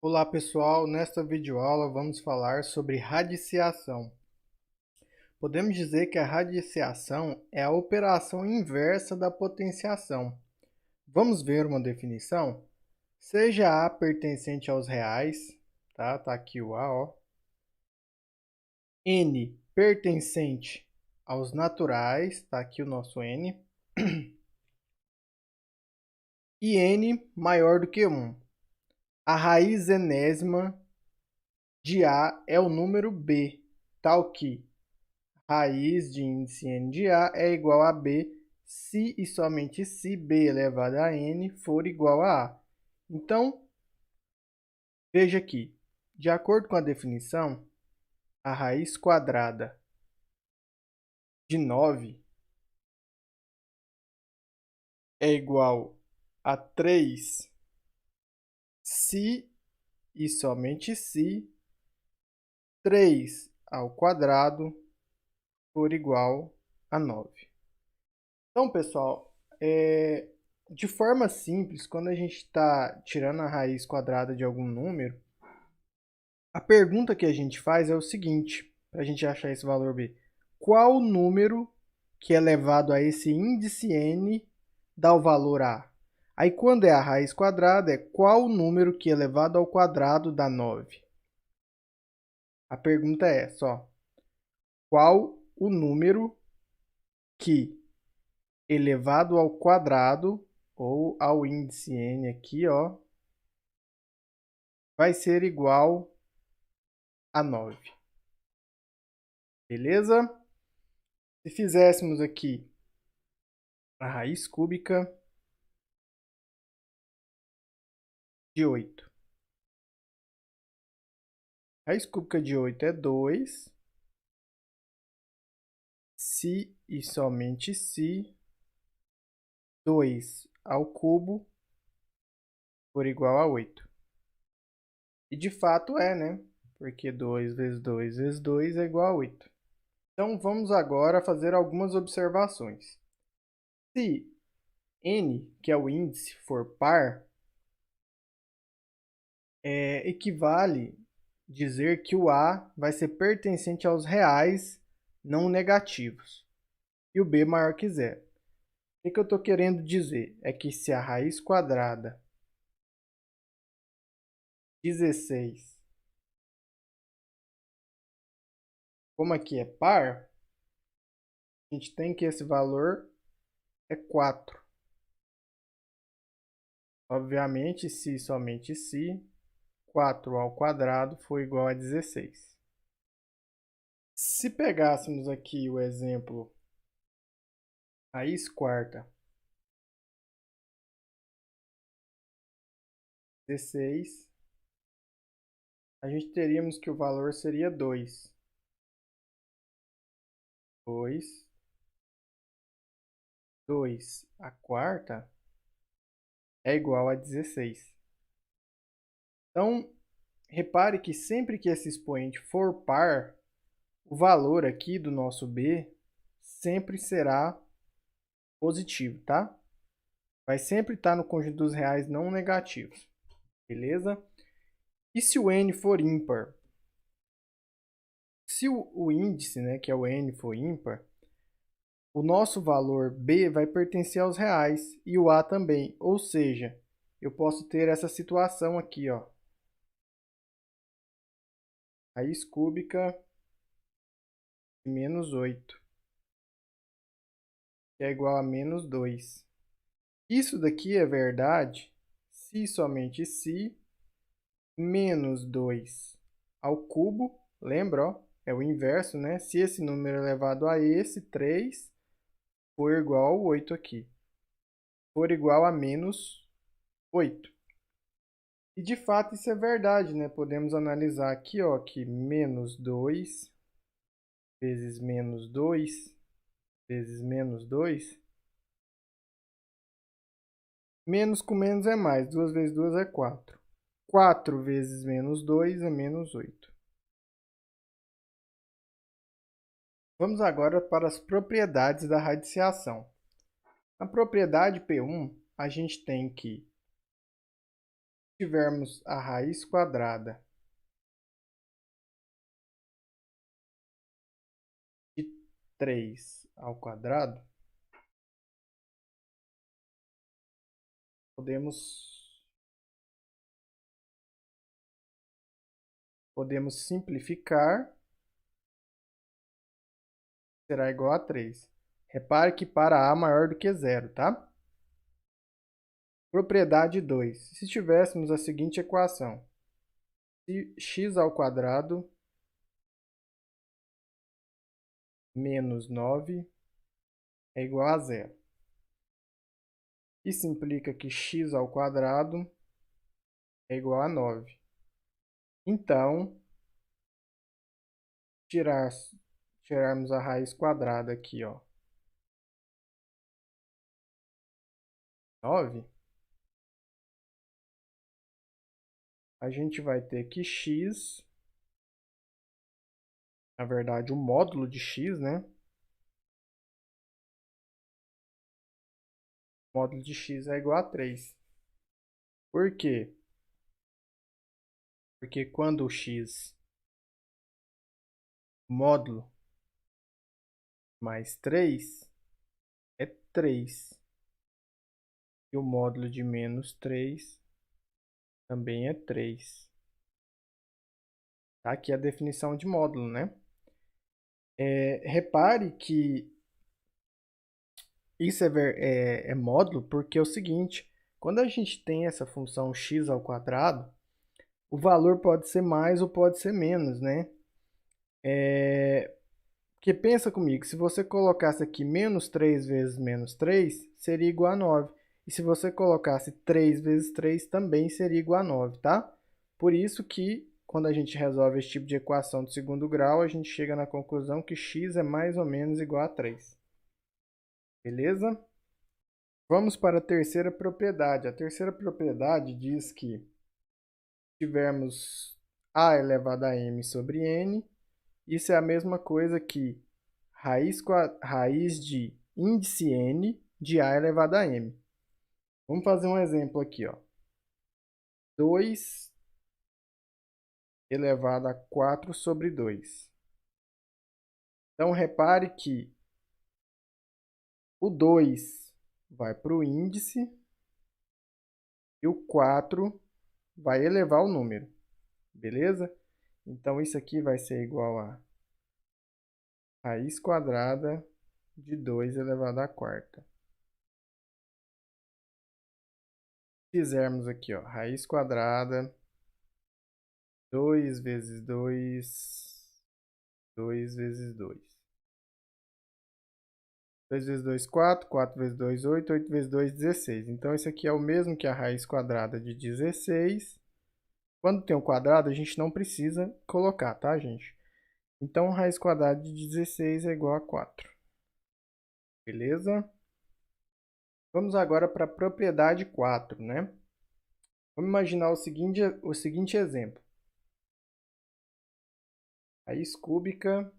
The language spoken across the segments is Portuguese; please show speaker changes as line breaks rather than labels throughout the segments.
Olá pessoal, nesta videoaula vamos falar sobre radiciação. Podemos dizer que a radiciação é a operação inversa da potenciação. Vamos ver uma definição? Seja A pertencente aos reais, tá aqui o A, ó. N pertencente aos naturais, tá aqui o nosso N. E N maior do que 1. A raiz enésima de A é o número B, tal que raiz de índice n de A é igual a B se e somente se B elevado a n for igual a A. Então, veja aqui, de acordo com a definição, a raiz quadrada de 9 é igual a 3 se e somente se 3 ao quadrado for igual a 9. Então, pessoal, de forma simples, quando a gente está tirando a raiz quadrada de algum número, a pergunta que a gente faz é o seguinte, para a gente achar esse valor b. Qual número que é elevado a esse índice n dá o valor a? Aí, quando é a raiz quadrada, é qual número que elevado ao quadrado dá 9? A pergunta é só, qual o número que elevado ao quadrado, ou ao índice n aqui, ó, vai ser igual a 9. Beleza? Se fizéssemos aqui a raiz cúbica de 8. A raiz cúbica de 8 é 2, se e somente se 2 ao cubo for igual a 8. E de fato é, né? Porque 2 vezes 2 vezes 2 é igual a 8. Então, vamos agora fazer algumas observações. Se n, que é o índice, for par, equivale dizer que o A vai ser pertencente aos reais não negativos e o B maior que zero. O que eu estou querendo dizer? É que se a raiz quadrada 16, como aqui é par, a gente tem que esse valor é 4. Obviamente, se somente se 4 ao quadrado for igual a 16. Se pegássemos aqui o exemplo raiz quarta 16, a gente teríamos que o valor seria 2. 2 a quarta é igual a 16. Então, repare que sempre que esse expoente for par, o valor aqui do nosso b sempre será positivo, tá? Vai sempre estar no conjunto dos reais não negativos, beleza? E se o n for ímpar? Se o índice, né, que é o n, for ímpar, o nosso valor b vai pertencer aos reais e o a também. Ou seja, eu posso ter essa situação aqui, ó. Raiz cúbica de menos 8, que é igual a menos 2. Isso daqui é verdade se somente se menos 2 ao cubo, lembra, ó, é o inverso, né? Se esse número elevado a esse, 3, for igual a 8 aqui, for igual a menos 8. E de fato isso é verdade, né? Podemos analisar aqui, ó, que menos 2 vezes menos 2 vezes menos 2, menos com menos é mais, 2 vezes 2 é 4. 4 vezes menos 2 é menos 8. Vamos agora para as propriedades da radiciação. Na propriedade P1, a gente tem que, tivermos a raiz quadrada de 3 ao quadrado, podemos simplificar, será igual a 3. Repare que para A maior do que zero, tá? Propriedade 2. Se tivéssemos a seguinte equação, se x ao quadrado menos 9 é igual a zero. Isso implica que x ao quadrado é igual a 9. Então, tirarmos a raiz quadrada aqui, ó, 9, a gente vai ter que x, na verdade, o módulo de x, né? O módulo de x é igual a 3. Por quê? Porque quando o x módulo mais 3 é 3. E o módulo de menos 3 também é 3. Tá? Aqui é a definição de módulo, né? Repare que isso é módulo porque é o seguinte, quando a gente tem essa função x ao quadrado, o valor pode ser mais ou pode ser menos, né? Porque pensa comigo, se você colocasse aqui menos 3 vezes menos 3, seria igual a 9. E se você colocasse 3 vezes 3, também seria igual a 9, tá? Por isso que, quando a gente resolve esse tipo de equação de segundo grau, a gente chega na conclusão que x é mais ou menos igual a 3. Beleza? Vamos para a terceira propriedade. A terceira propriedade diz que se tivermos a elevado a m sobre n, isso é a mesma coisa que raiz de índice n de a elevado a m. Vamos fazer um exemplo aqui, ó. 2 elevado a 4 sobre 2. Então, repare que o 2 vai para o índice e o 4 vai elevar o número, beleza? Então, isso aqui vai ser igual a raiz quadrada de 2 elevado à quarta. Fizermos aqui, ó, raiz quadrada, 2 vezes 2, 2 vezes 2. 2 vezes 2, 4, 4 vezes 2, 8, 8 vezes 2, 16. Então, esse aqui é o mesmo que a raiz quadrada de 16. Quando tem um quadrado, a gente não precisa colocar, tá, gente? Então, raiz quadrada de 16 é igual a 4. Beleza? Vamos agora para a propriedade 4, né? Vamos imaginar o seguinte exemplo. Raiz cúbica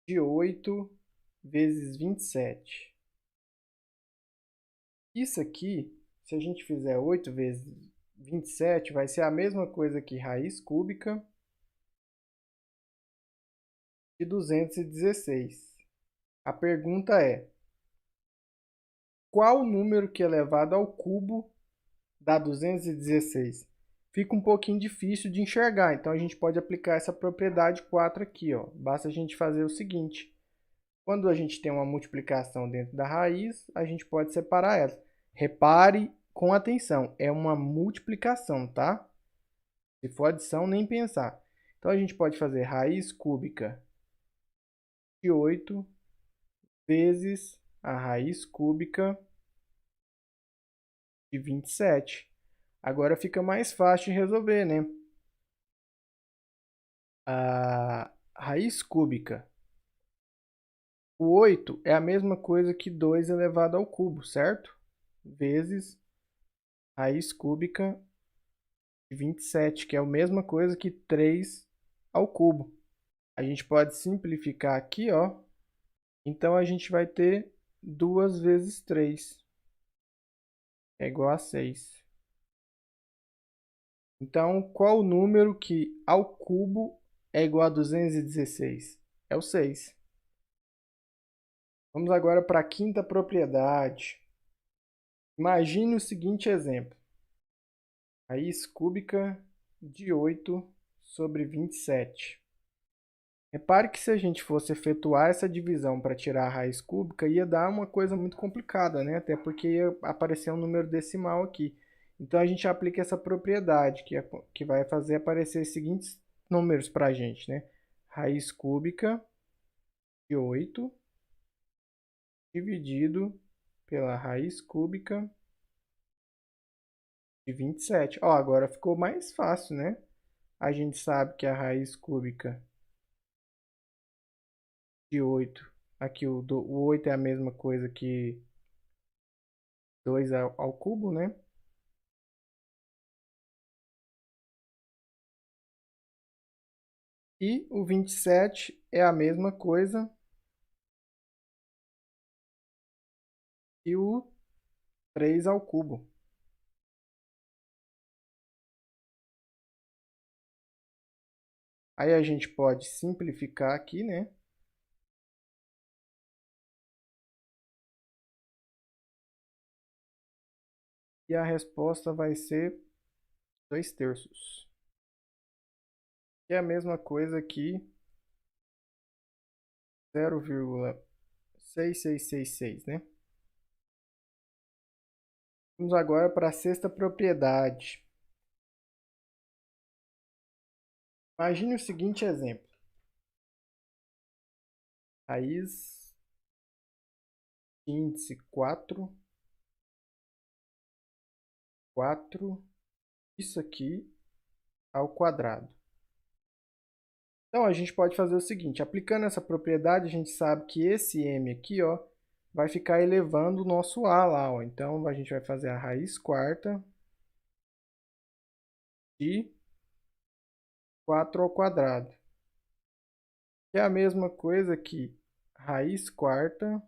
de 8 vezes 27. Isso aqui, se a gente fizer 8 vezes 27, vai ser a mesma coisa que raiz cúbica de 216. A pergunta é, qual número que é elevado ao cubo dá 216? Fica um pouquinho difícil de enxergar, então a gente pode aplicar essa propriedade 4 aqui, ó. Basta a gente fazer o seguinte, quando a gente tem uma multiplicação dentro da raiz, a gente pode separar ela. Repare com atenção, é uma multiplicação, tá? Se for adição, nem pensar. Então, a gente pode fazer raiz cúbica de 8 vezes a raiz cúbica de 27. Agora fica mais fácil de resolver, né? A raiz cúbica. O 8 é a mesma coisa que 2 elevado ao cubo, certo? Vezes raiz cúbica de 27, que é a mesma coisa que 3 ao cubo. A gente pode simplificar aqui, ó. Então, a gente vai ter 2 vezes 3. é igual a 6. Então, qual o número que ao cubo é igual a 216? É o 6. Vamos agora para a quinta propriedade. Imagine o seguinte exemplo. Raiz cúbica de 8 sobre 27. Repare que se a gente fosse efetuar essa divisão para tirar a raiz cúbica, ia dar uma coisa muito complicada, né? Até porque ia aparecer um número decimal aqui. Então, a gente aplica essa propriedade, que vai fazer aparecer os seguintes números para a gente, né? Raiz cúbica de 8 dividido pela raiz cúbica de 27. Ó, agora ficou mais fácil, né? A gente sabe que a raiz cúbica de 8, aqui o 8 é a mesma coisa que 2 ao cubo, né? E o 27 é a mesma coisa que o 3 ao cubo. Aí a gente pode simplificar aqui, né? E a resposta vai ser 2/3. Que é a mesma coisa que 0,6666, né? Vamos agora para a sexta propriedade. Imagine o seguinte exemplo. Raiz de índice 4, isso aqui ao quadrado. Então, a gente pode fazer o seguinte, aplicando essa propriedade, a gente sabe que esse m aqui, ó, vai ficar elevando o nosso a lá, ó. Então, a gente vai fazer a raiz quarta de 4 ao quadrado, que é a mesma coisa que raiz quarta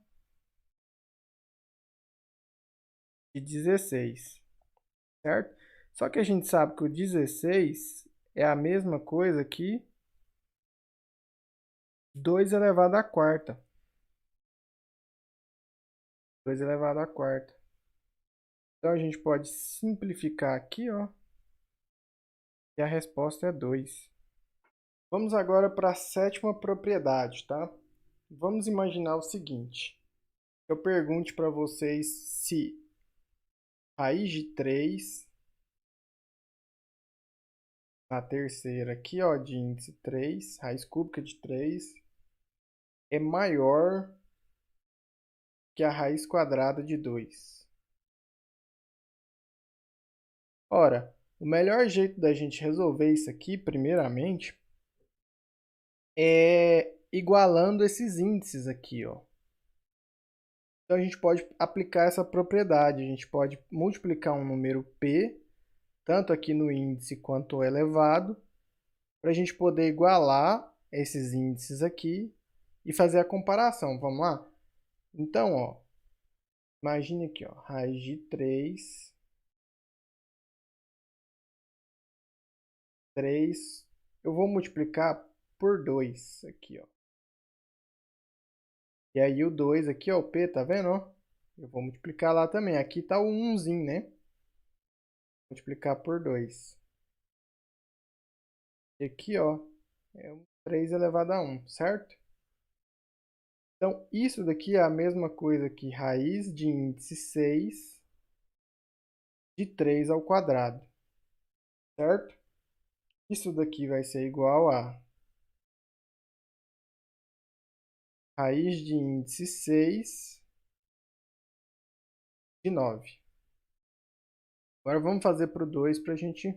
de 16, certo? Só que a gente sabe que o 16 é a mesma coisa que 2 elevado à quarta. 2 elevado à quarta. Então, a gente pode simplificar aqui, ó, e a resposta é 2. Vamos agora para a sétima propriedade, tá? Vamos imaginar o seguinte. Eu pergunte para vocês se raiz de 3, na terceira aqui, ó, de índice 3, raiz cúbica de 3, é maior que a raiz quadrada de 2. Ora, o melhor jeito da gente resolver isso aqui, primeiramente, é igualando esses índices aqui, ó. Então, a gente pode aplicar essa propriedade. A gente pode multiplicar um número p, tanto aqui no índice quanto elevado, para a gente poder igualar esses índices aqui e fazer a comparação. Vamos lá? Então, ó, imagine aqui, ó, raiz de 3, eu vou multiplicar por 2 aqui, ó. E aí o 2 aqui, ó, o p, tá vendo, ó? Eu vou multiplicar lá também. Aqui tá o 1zinho, né? Multiplicar por 2. E aqui, ó, é 3 elevado a 1, certo? Então, isso daqui é a mesma coisa que raiz de índice 6 de 3 ao quadrado, certo? Isso daqui vai ser igual a raiz de índice 6 de 9. Agora vamos fazer para o 2 para a gente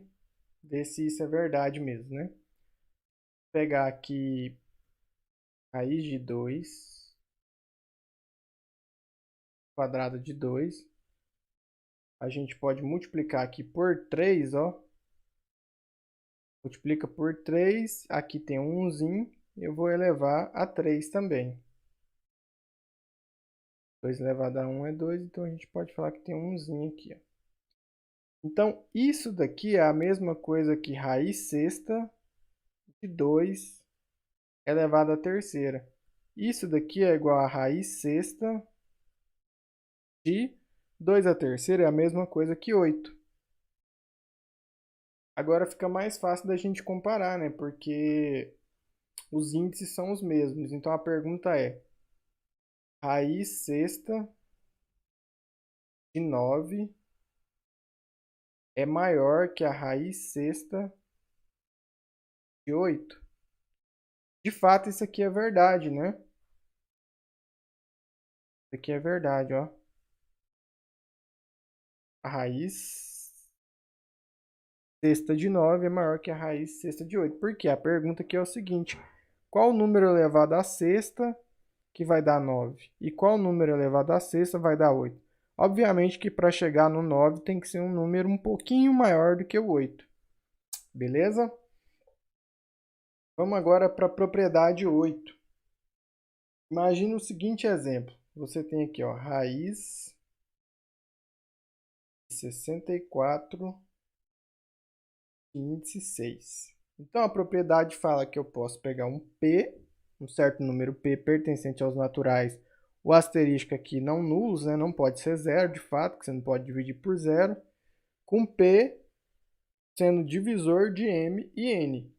ver se isso é verdade mesmo, né? Vou pegar aqui raiz de 2, quadrado de 2. A gente pode multiplicar aqui por 3, ó. Multiplica por 3, aqui tem um 1zinho, eu vou elevar a 3 também. 2 elevado a 1 é 2, então a gente pode falar que tem um 1zinho aqui, ó. Então, isso daqui é a mesma coisa que raiz sexta de 2 elevado à terceira. Isso daqui é igual a raiz sexta de 2 à terceira, é a mesma coisa que 8. Agora fica mais fácil da gente comparar, né? Porque os índices são os mesmos. Então a pergunta é: raiz sexta de 9 é maior que a raiz sexta de 8? De fato, isso aqui é verdade, né? Isso aqui é verdade, ó. A raiz sexta de 9 é maior que a raiz sexta de 8. Por quê? A pergunta aqui é o seguinte: qual número elevado à sexta que vai dar 9? E qual número elevado à sexta vai dar 8? Obviamente que para chegar no 9 tem que ser um número um pouquinho maior do que o 8. Beleza? Vamos agora para a propriedade 8. Imagina o seguinte exemplo. Você tem aqui, ó, raiz de 64, índice 6. Então, a propriedade fala que eu posso pegar um P, um certo número P pertencente aos naturais. O asterisco aqui não nulos, né? Não pode ser zero, de fato, que você não pode dividir por zero. Com P sendo divisor de M e N,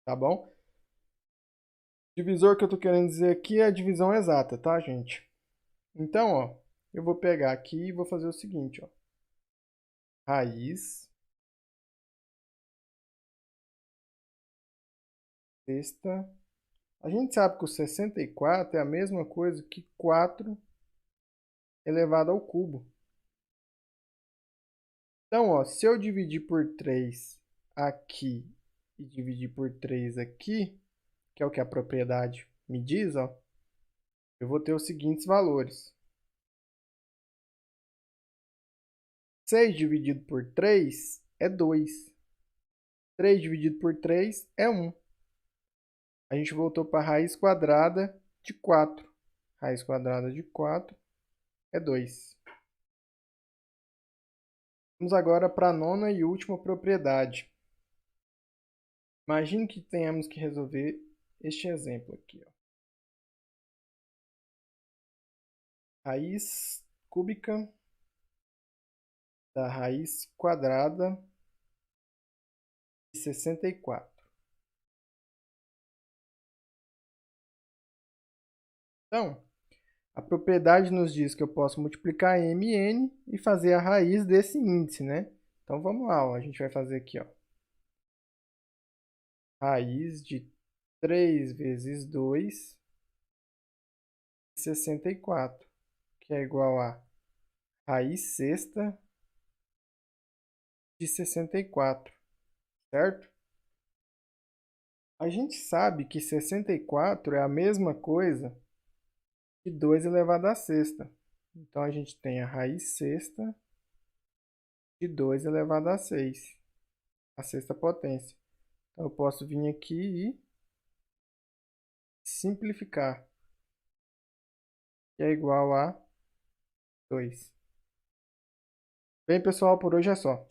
tá bom? Divisor que eu estou querendo dizer aqui é a divisão exata, tá, gente? Então, ó, eu vou pegar aqui e vou fazer o seguinte, ó. Raiz sexta. A gente sabe que o 64 é a mesma coisa que 4 elevado ao cubo. Então, ó, se eu dividir por 3 aqui e dividir por 3 aqui, que é o que a propriedade me diz, ó, eu vou ter os seguintes valores. 6 dividido por 3 é 2. 3 dividido por 3 é 1. A gente voltou para a raiz quadrada de 4. Raiz quadrada de 4 é 2. Vamos agora para a nona e última propriedade. Imagine que tenhamos que resolver este exemplo aqui, ó. Raiz cúbica da raiz quadrada de 64. Então, a propriedade nos diz que eu posso multiplicar m e n e fazer a raiz desse índice, né? Então, vamos lá, ó. A gente vai fazer aqui, ó. Raiz de 3 vezes 2 de 64, que é igual a raiz sexta de 64, certo? A gente sabe que 64 é a mesma coisa que 2 elevado à sexta. Então, a gente tem a raiz sexta de 2 elevado a 6, a sexta potência. Então, eu posso vir aqui e simplificar, que é igual a 2. Bem, pessoal, por hoje é só.